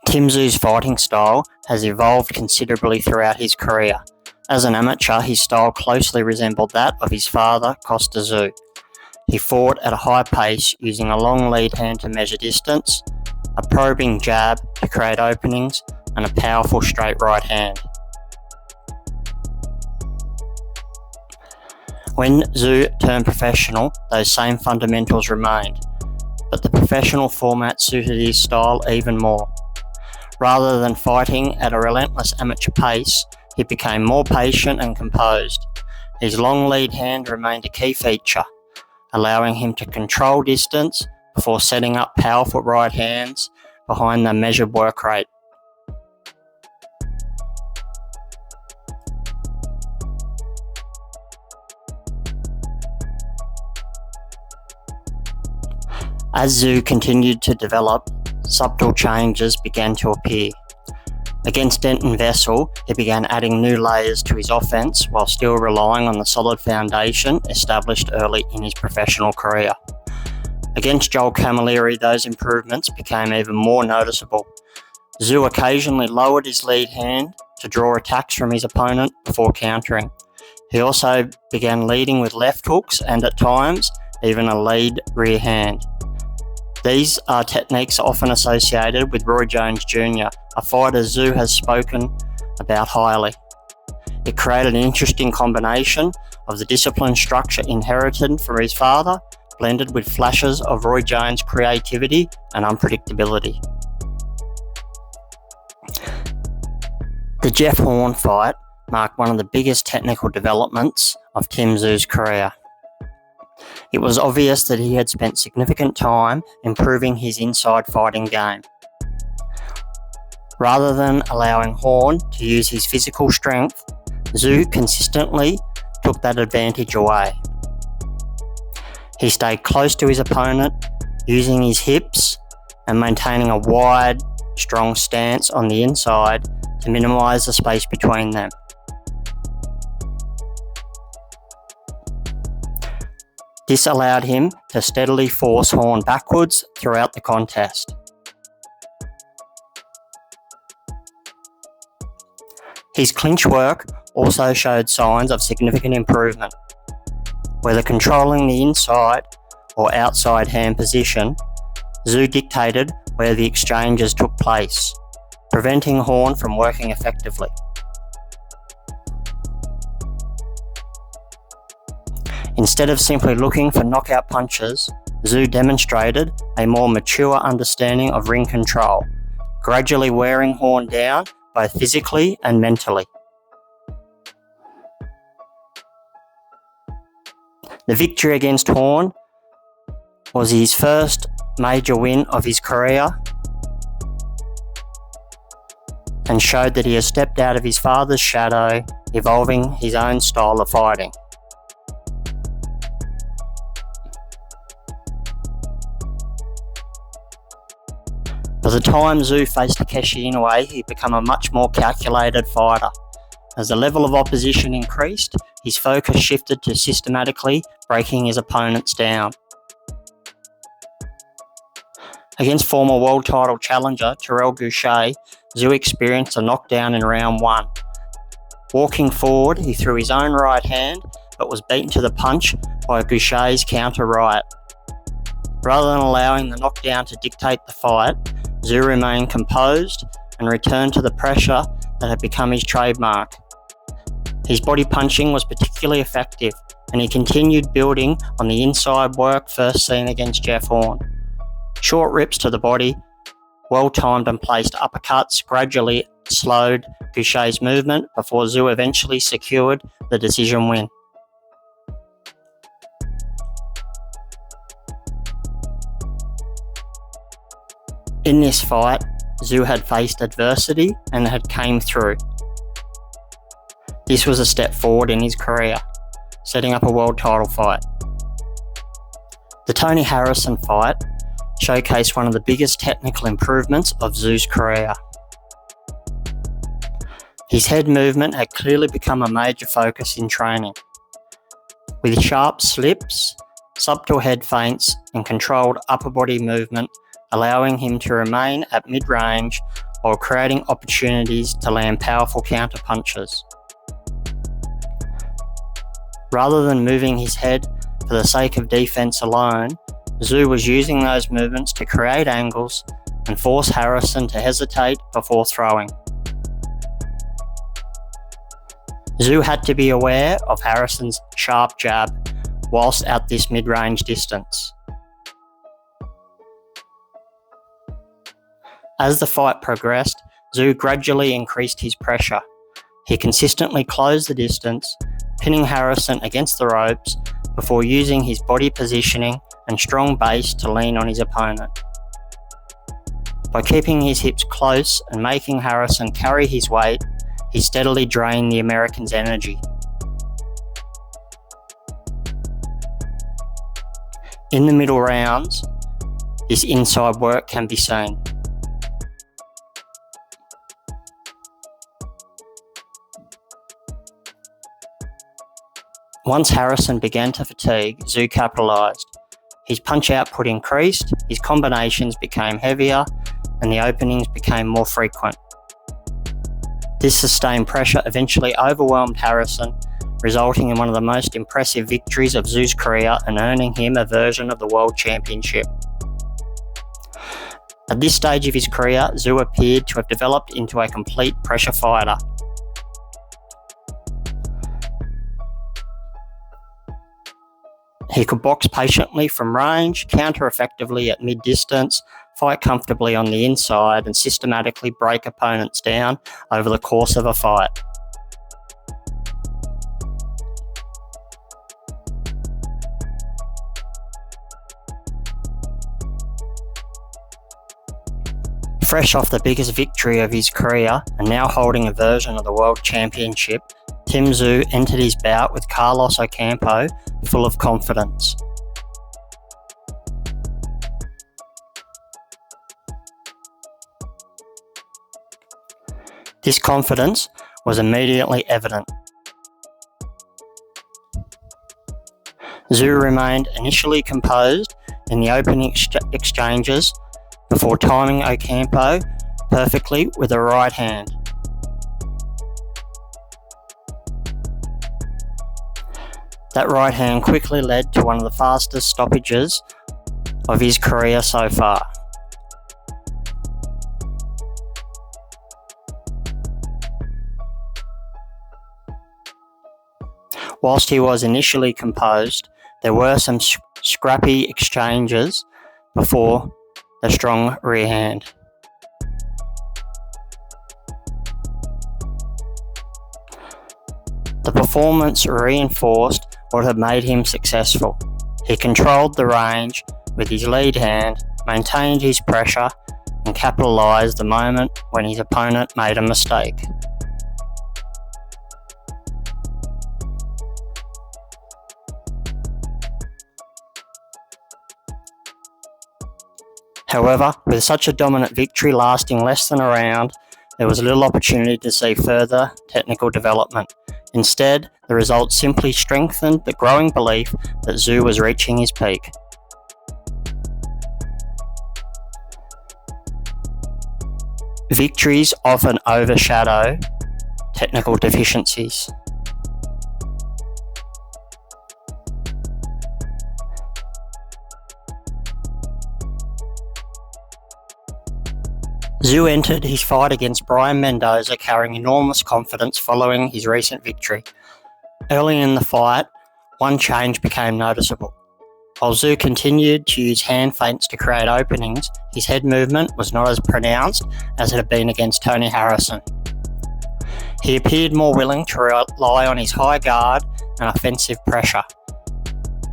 Tim Tszyu's fighting style has evolved considerably throughout his career. As an amateur, his style closely resembled that of his father, Kostya Tszyu. He fought at a high pace using a long lead hand to measure distance, a probing jab to create openings, and a powerful straight right hand. When Tszyu turned professional, those same fundamentals remained, but the professional format suited his style even more. Rather than fighting at a relentless amateur pace, he became more patient and composed. His long lead hand remained a key feature, allowing him to control distance before setting up powerful right hands behind the measured work rate. As Tszyu continued to develop, subtle changes began to appear. Against Denton Vessel, he began adding new layers to his offense while still relying on the solid foundation established early in his professional career. Against Joel Camilleri, those improvements became even more noticeable. Tszyu occasionally lowered his lead hand to draw attacks from his opponent before countering. He also began leading with left hooks and, at times, even a lead rear hand. These are techniques often associated with Roy Jones Jr, a fighter Tszyu has spoken about highly. It created an interesting combination of the disciplined structure inherited from his father, blended with flashes of Roy Jones' creativity and unpredictability. The Jeff Horn fight marked one of the biggest technical developments of Tim Tszyu's career. It was obvious that he had spent significant time improving his inside fighting game. Rather than allowing Horn to use his physical strength, Tszyu consistently took that advantage away. He stayed close to his opponent, using his hips and maintaining a wide, strong stance on the inside to minimise the space between them. This allowed him to steadily force Horn backwards throughout the contest. His clinch work also showed signs of significant improvement. Whether controlling the inside or outside hand position, Tszyu dictated where the exchanges took place, preventing Horn from working effectively. Instead of simply looking for knockout punches, Tszyu demonstrated a more mature understanding of ring control, gradually wearing Horn down both physically and mentally. The victory against Horn was his first major win of his career and showed that he has stepped out of his father's shadow, evolving his own style of fighting. By the time Tszyu faced Takeshi Inoue, he'd become a much more calculated fighter. As the level of opposition increased, his focus shifted to systematically breaking his opponents down. Against former world title challenger Terrell Gausha, Tszyu experienced a knockdown in round 1. Walking forward, he threw his own right hand, but was beaten to the punch by Gausha's counter right. Rather than allowing the knockdown to dictate the fight, Tszyu remained composed and returned to the pressure that had become his trademark. His body punching was particularly effective, and he continued building on the inside work first seen against Jeff Horn. Short rips to the body, well-timed and placed uppercuts gradually slowed Gausha's movement before Tszyu eventually secured the decision win. In this fight, Tszyu had faced adversity and had came through. This was a step forward in his career, setting up a world title fight. The Tony Harrison fight showcased one of the biggest technical improvements of Tszyu's career. His head movement had clearly become a major focus in training. With sharp slips, subtle head feints, and controlled upper body movement, allowing him to remain at mid-range while creating opportunities to land powerful counter-punches. Rather than moving his head for the sake of defense alone, Tszyu was using those movements to create angles and force Harrison to hesitate before throwing. Tszyu had to be aware of Harrison's sharp jab whilst at this mid-range distance. As the fight progressed, Tszyu gradually increased his pressure. He consistently closed the distance, pinning Harrison against the ropes before using his body positioning and strong base to lean on his opponent. By keeping his hips close and making Harrison carry his weight, he steadily drained the American's energy. In the middle rounds, this inside work can be seen. Once Harrison began to fatigue, Tszyu capitalised. His punch output increased, his combinations became heavier, and the openings became more frequent. This sustained pressure eventually overwhelmed Harrison, resulting in one of the most impressive victories of Tszyu's career and earning him a version of the World Championship. At this stage of his career, Tszyu appeared to have developed into a complete pressure fighter. He could box patiently from range, counter effectively at mid-distance, fight comfortably on the inside, and systematically break opponents down over the course of a fight. Fresh off the biggest victory of his career and now holding a version of the World Championship, Tim Tszyu entered his bout with Carlos Ocampo full of confidence. This confidence was immediately evident. Tszyu remained initially composed in the opening exchanges before timing Ocampo perfectly with a right hand. That right hand quickly led to one of the fastest stoppages of his career so far. Whilst he was initially composed, there were some scrappy exchanges before the strong rear hand. The performance reinforced what had made him successful. He controlled the range with his lead hand, maintained his pressure, and capitalised the moment when his opponent made a mistake. However, with such a dominant victory lasting less than a round, there was little opportunity to see further technical development. Instead, the result simply strengthened the growing belief that Tszyu was reaching his peak. Victories often overshadow technical deficiencies. Tszyu entered his fight against Brian Mendoza carrying enormous confidence following his recent victory. Early in the fight, one change became noticeable. While Tszyu continued to use hand feints to create openings, his head movement was not as pronounced as it had been against Tony Harrison. He appeared more willing to rely on his high guard and offensive pressure.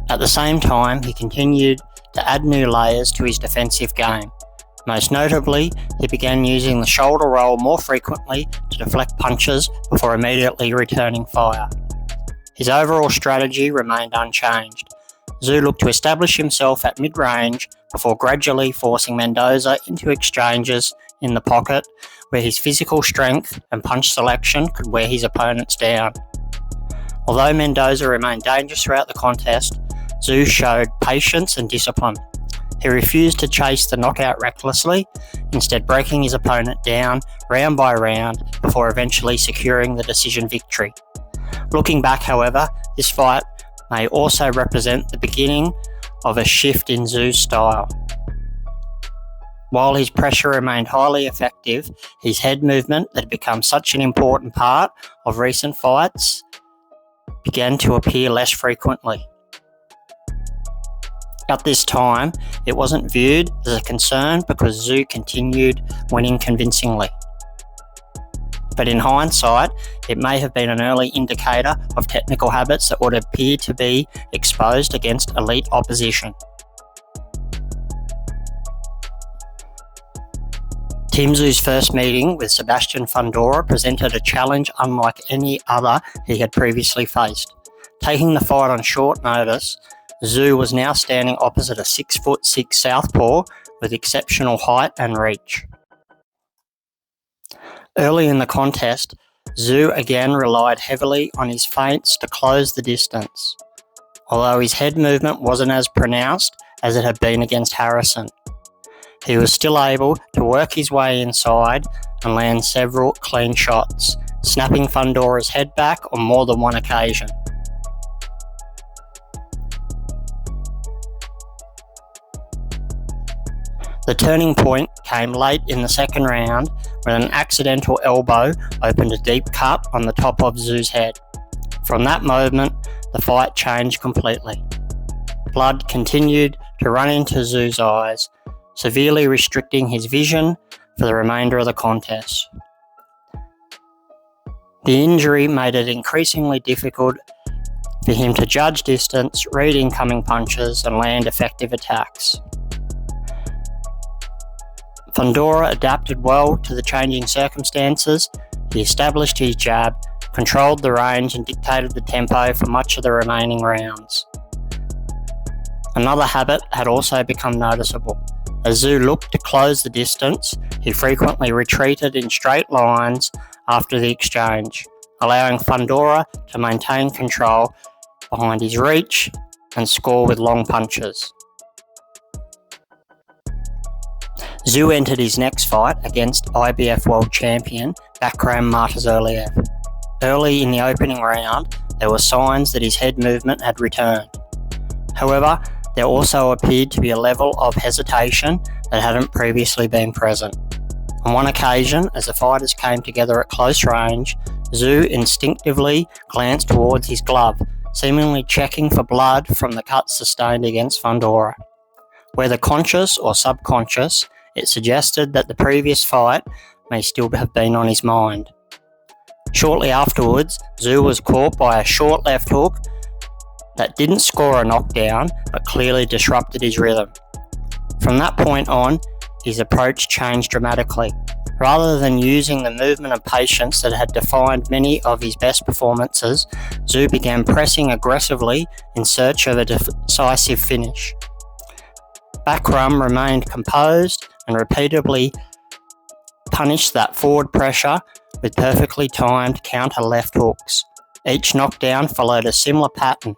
At the same time, he continued to add new layers to his defensive game. Most notably, he began using the shoulder roll more frequently to deflect punches before immediately returning fire. His overall strategy remained unchanged. Tszyu looked to establish himself at mid-range before gradually forcing Mendoza into exchanges in the pocket where his physical strength and punch selection could wear his opponents down. Although Mendoza remained dangerous throughout the contest, Tszyu showed patience and discipline. He refused to chase the knockout recklessly, instead breaking his opponent down round by round before eventually securing the decision victory. Looking back, however, this fight may also represent the beginning of a shift in Tszyu's style. While his pressure remained highly effective, his head movement that had become such an important part of recent fights began to appear less frequently. At this time, it wasn't viewed as a concern because Tszyu continued winning convincingly. But in hindsight, it may have been an early indicator of technical habits that would appear to be exposed against elite opposition. Tim Tszyu's first meeting with Sebastian Fundora presented a challenge unlike any other he had previously faced. Taking the fight on short notice, Tszyu was now standing opposite a 6'6" southpaw with exceptional height and reach. Early in the contest, Tszyu again relied heavily on his feints to close the distance, although his head movement wasn't as pronounced as it had been against Harrison. He was still able to work his way inside and land several clean shots, snapping Fundora's head back on more than one occasion. The turning point came late in the second round when an accidental elbow opened a deep cut on the top of Tszyu's head. From that moment, the fight changed completely. Blood continued to run into Tszyu's eyes, severely restricting his vision for the remainder of the contest. The injury made it increasingly difficult for him to judge distance, read incoming punches, and land effective attacks. Fundora adapted well to the changing circumstances. He established his jab, controlled the range, and dictated the tempo for much of the remaining rounds. Another habit had also become noticeable. As Tszyu looked to close the distance, he frequently retreated in straight lines after the exchange, allowing Fundora to maintain control behind his reach and score with long punches. Tszyu entered his next fight against IBF World Champion Bakram Martazoliev. Early in the opening round, there were signs that his head movement had returned. However, there also appeared to be a level of hesitation that hadn't previously been present. On one occasion, as the fighters came together at close range, Tszyu instinctively glanced towards his glove, seemingly checking for blood from the cuts sustained against Fundora. Whether conscious or subconscious, it suggested that the previous fight may still have been on his mind. Shortly afterwards, Tszyu was caught by a short left hook that didn't score a knockdown but clearly disrupted his rhythm. From that point on, his approach changed dramatically. Rather than using the movement and patience that had defined many of his best performances, Tszyu began pressing aggressively in search of a decisive finish. Bakram remained composed and repeatedly punished that forward pressure with perfectly timed counter left hooks. Each knockdown followed a similar pattern.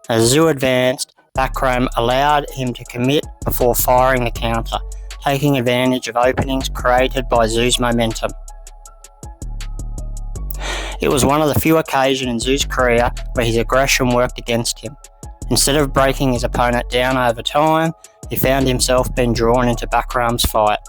As Tszyu advanced, Bakram allowed him to commit before firing the counter, taking advantage of openings created by Tszyu's momentum. It was one of the few occasions in Tszyu's career where his aggression worked against him. Instead of breaking his opponent down over time, he found himself being drawn into Bakram's fight.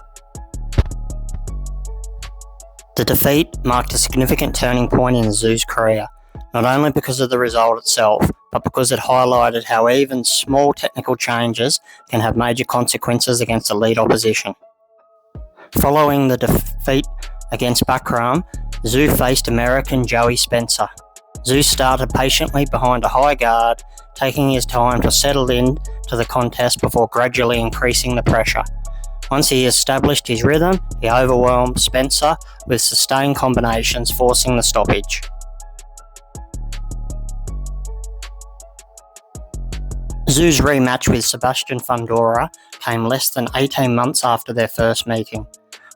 The defeat marked a significant turning point in Tszyu's career, not only because of the result itself, but because it highlighted how even small technical changes can have major consequences against elite opposition. Following the defeat against Bakram, Tszyu faced American Joey Spencer. Tszyu started patiently behind a high guard, taking his time to settle in to the contest before gradually increasing the pressure. Once he established his rhythm, he overwhelmed Spencer with sustained combinations, forcing the stoppage. Tszyu's rematch with Sebastian Fundora came less than 18 months after their first meeting.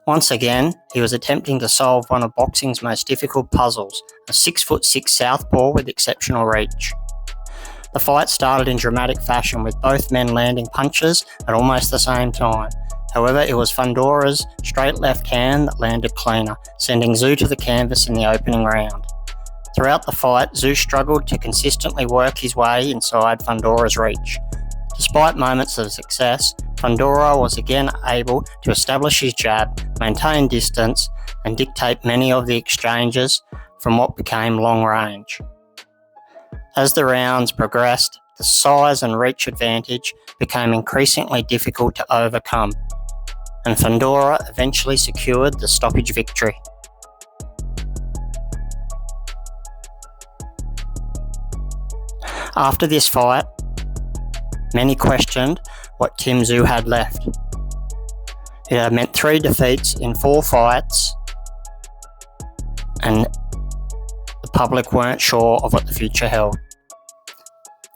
Once again, he was attempting to solve one of boxing's most difficult puzzles, a 6'6" southpaw with exceptional reach. The fight started in dramatic fashion, with both men landing punches at almost the same time. However, it was Fundora's straight left hand that landed cleaner, sending Tszyu to the canvas in the opening round. Throughout the fight, Tszyu struggled to consistently work his way inside Fundora's reach. Despite moments of success, Fundora was again able to establish his jab, maintain distance, and dictate many of the exchanges from what became long range. As the rounds progressed, the size and reach advantage became increasingly difficult to overcome, and Fundora eventually secured the stoppage victory. After this fight, many questioned what Tim Tszyu had left. It had meant 3 defeats in 4 fights, and the public weren't sure of what the future held.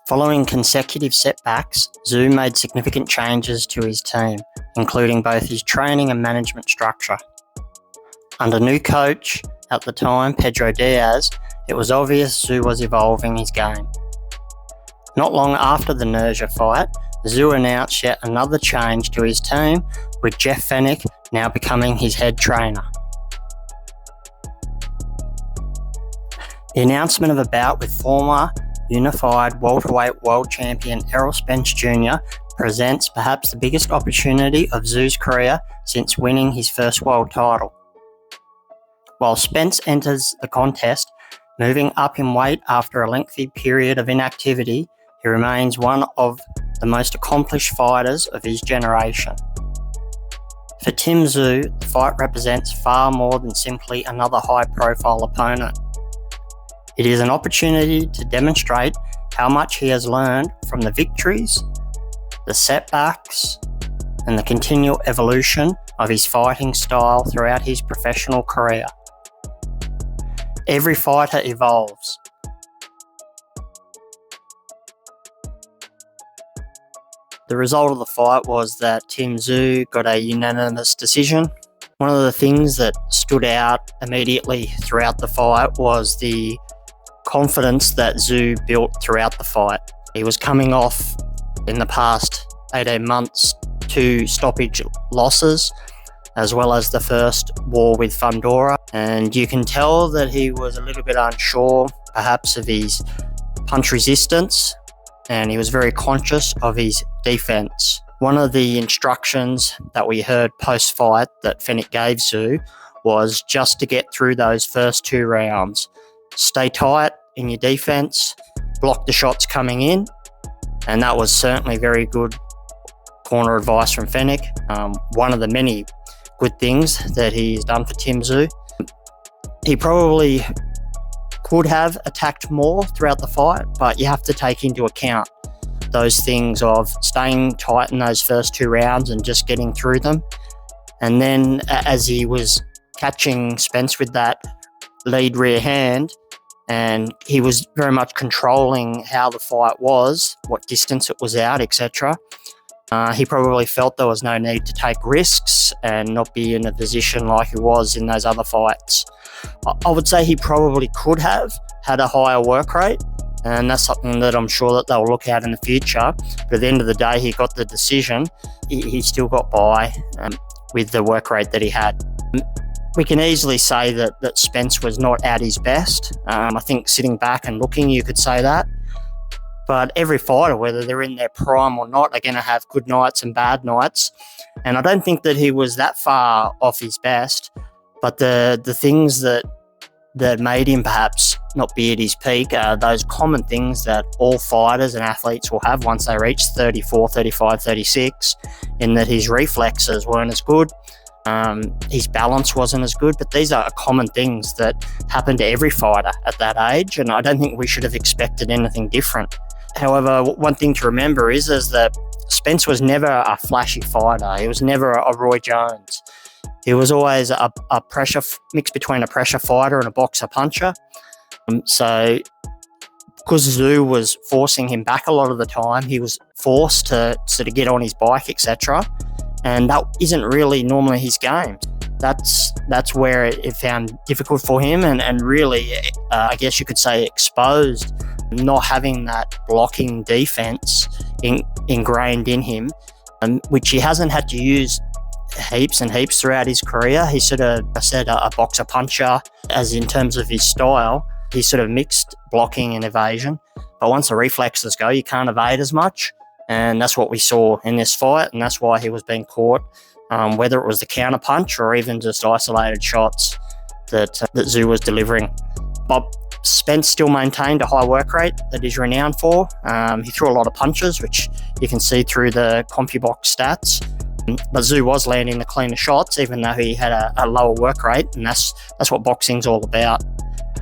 Following consecutive setbacks, Tszyu made significant changes to his team, including both his training and management structure. Under new coach at the time, Pedro Diaz, it was obvious Tszyu was evolving his game. Not long after the Nurja fight, Tszyu announced yet another change to his team, with Jeff Fenech now becoming his head trainer. The announcement of a bout with former unified welterweight world champion Errol Spence Jr. presents perhaps the biggest opportunity of Tszyu's career since winning his first world title. While Spence enters the contest, moving up in weight after a lengthy period of inactivity, he remains one of the most accomplished fighters of his generation. For Tim Tszyu, the fight represents far more than simply another high-profile opponent. It is an opportunity to demonstrate how much he has learned from the victories, the setbacks, and the continual evolution of his fighting style throughout his professional career. Every fighter evolves. The result of the fight was that Tim Tszyu got a unanimous decision. One of the things that stood out immediately throughout the fight was the confidence that Tszyu built throughout the fight. He was coming off, in the past 18 months, 2 stoppage losses, as well as the first war with Fundora, and you can tell that he was a little bit unsure, perhaps, of his punch resistance, and he was very conscious of his defense. One of the instructions that we heard post-fight that Fenech gave Tszyu was just to get through those first 2 rounds. Stay tight in your defense, block the shots coming in, and that was certainly very good corner advice from Fenech. One of the many good things that he's done for Tim Tszyu. He probably could have attacked more throughout the fight, but you have to take into account those things of staying tight in those first 2 rounds and just getting through them. And then as he was catching Spence with that lead rear hand, and he was very much controlling how the fight was, what distance it was out, etc. He probably felt there was no need to take risks and not be in a position like he was in those other fights. I would say he probably could have had a higher work rate, and that's something that I'm sure that they'll look at in the future. But at the end of the day, he got the decision. He still got by with the work rate that he had. We can easily say that Spence was not at his best. I think sitting back and looking, you could say that. But every fighter, whether they're in their prime or not, are going to have good nights and bad nights. And I don't think that he was that far off his best. But the things that made him perhaps not be at his peak are those common things that all fighters and athletes will have once they reach 34, 35, 36, in that his reflexes weren't as good. His balance wasn't as good, but these are common things that happen to every fighter at that age, and I don't think we should have expected anything different. However, one thing to remember is that Spence was never a flashy fighter. He was never a Roy Jones. He was always a pressure mix between a pressure fighter and a boxer puncher. So because Tszyu was forcing him back a lot of the time, he was forced to sort of get on his bike, etc. And that isn't really normally his game. That's where it found difficult for him, and really, I guess you could say, exposed not having that blocking defense ingrained in him, which he hasn't had to use heaps and heaps throughout his career. He's sort of, I said, a boxer puncher, as in terms of his style. He's sort of mixed blocking and evasion. But once the reflexes go, you can't evade as much. And that's what we saw in this fight, and that's why he was being caught, whether it was the counter punch or even just isolated shots that Tszyu was delivering. But Spence still maintained a high work rate that he's renowned for. He threw a lot of punches, which you can see through the CompuBox stats. But Tszyu was landing the cleaner shots, even though he had a lower work rate, and that's what boxing's all about.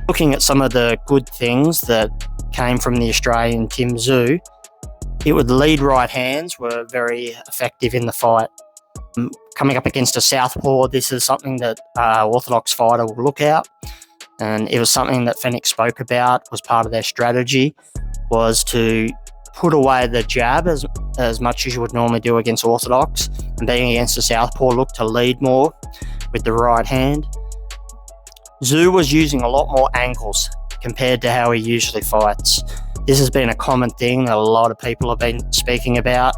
Looking at some of the good things that came from the Australian Tim Tszyu, the lead right hands were very effective in the fight. Coming up against a southpaw, this is something that orthodox fighter will look out, and it was something that Fenech spoke about, was part of their strategy, was to put away the jab as much as you would normally do against orthodox, and being against a southpaw, look to lead more with the right hand. Tszyu was using a lot more angles compared to how he usually fights. This has been a common thing that a lot of people have been speaking about,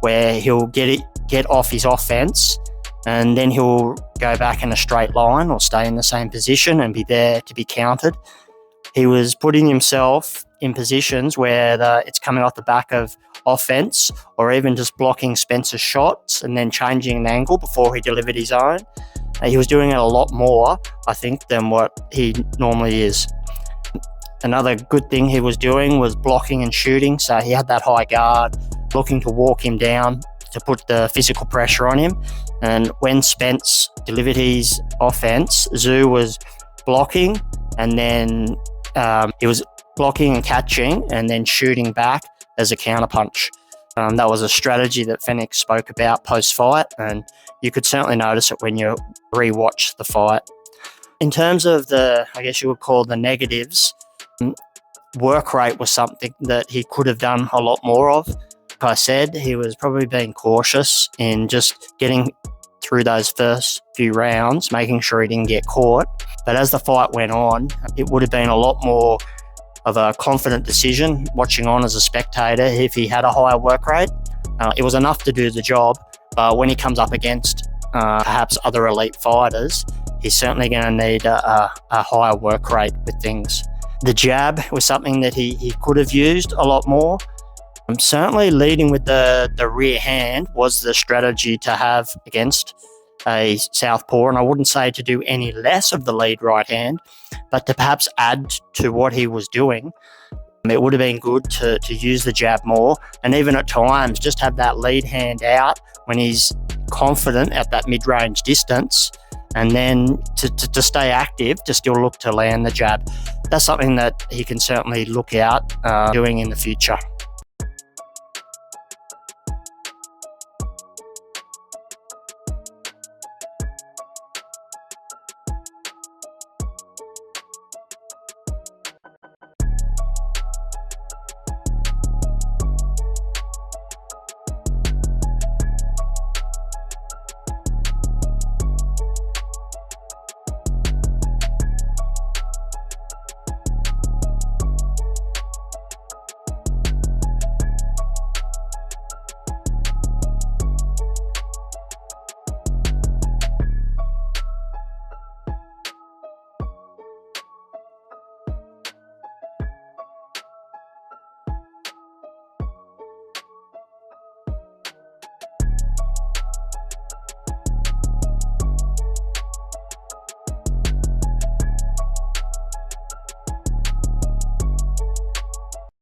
where he'll get off his offense and then he'll go back in a straight line or stay in the same position and be there to be countered. He was putting himself in positions where it's coming off the back of offense, or even just blocking Spence's shots and then changing an angle before he delivered his own. He was doing it a lot more, I think, than what he normally is. Another good thing he was doing was blocking and shooting, so he had that high guard, looking to walk him down to put the physical pressure on him. And when Spence delivered his offense, Tszyu was blocking, and then he was blocking and catching and then shooting back as a counterpunch. That was a strategy that Fenech spoke about post-fight, and you could certainly notice it when you re-watch the fight. In terms of I guess you would call the negatives, work rate was something that he could have done a lot more of. Like I said, he was probably being cautious in just getting through those first few rounds, making sure he didn't get caught. But as the fight went on, it would have been a lot more of a confident decision watching on as a spectator if he had a higher work rate. It was enough to do the job, but when he comes up against perhaps other elite fighters, he's certainly going to need a higher work rate with things. The jab was something that he could have used a lot more. Certainly leading with the rear hand was the strategy to have against a southpaw, and I wouldn't say to do any less of the lead right hand, but to perhaps add to what he was doing. It would have been good to use the jab more, and even at times just have that lead hand out when he's confident at that mid-range distance, and then to stay active, to still look to land the jab. That's something that he can certainly look out doing in the future.